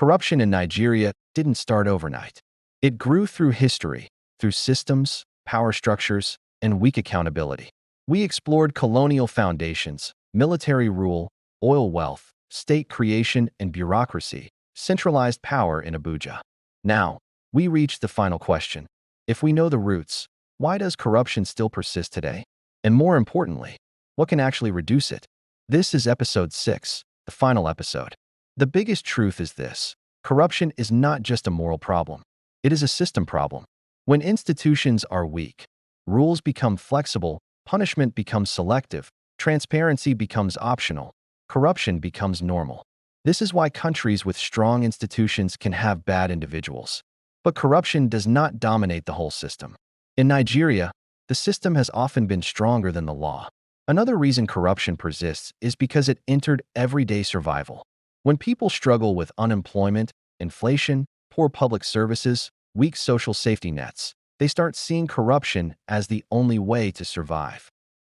Corruption in Nigeria didn't start overnight. It grew through history, through systems, power structures, and weak accountability. We explored colonial foundations, military rule, oil wealth, state creation and bureaucracy, centralized power in Abuja. Now, we reach the final question. If we know the roots, why does corruption still persist today? And more importantly, what can actually reduce it? This is episode 6, the final episode. The biggest truth is this: corruption is not just a moral problem. It is a system problem. When institutions are weak, rules become flexible, punishment becomes selective, transparency becomes optional, corruption becomes normal. This is why countries with strong institutions can have bad individuals. But corruption does not dominate the whole system. In Nigeria, the system has often been stronger than the law. Another reason corruption persists is because it entered everyday survival. When people struggle with unemployment, inflation, poor public services, weak social safety nets, they start seeing corruption as the only way to survive.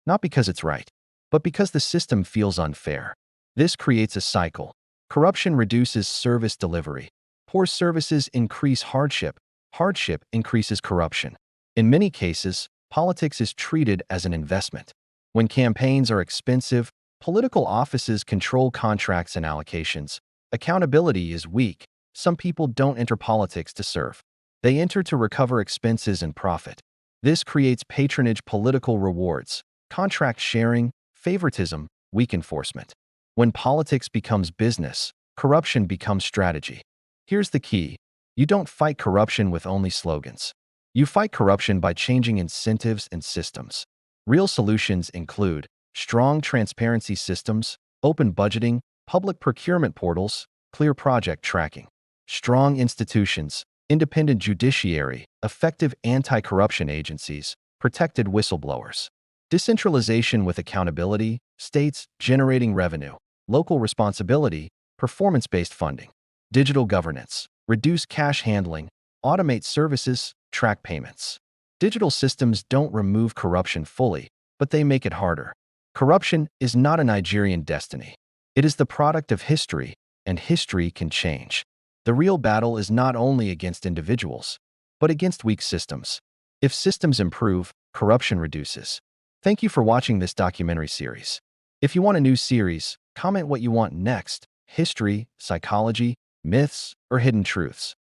Not because it's right, but because the system feels unfair. This creates a cycle. Corruption reduces service delivery. Poor services increase hardship. Hardship increases corruption. In many cases, politics is treated as an investment. When campaigns are expensive, political offices control contracts and allocations. Accountability is weak. Some people don't enter politics to serve. They enter to recover expenses and profit. This creates patronage, political rewards, contract sharing, favoritism, weak enforcement. When politics becomes business, corruption becomes strategy. Here's the key: you don't fight corruption with only slogans. You fight corruption by changing incentives and systems. Real solutions include strong transparency systems, open budgeting, public procurement portals, clear project tracking, strong institutions, independent judiciary, effective anti-corruption agencies, protected whistleblowers, decentralization with accountability, states generating revenue, local responsibility, performance-based funding, digital governance, reduce cash handling, automate services, track payments. Digital systems don't remove corruption fully, but they make it harder. Corruption is not a Nigerian destiny. It is the product of history, and history can change. The real battle is not only against individuals, but against weak systems. If systems improve, corruption reduces. Thank you for watching this documentary series. If you want a new series, comment what you want next: history, psychology, myths, or hidden truths.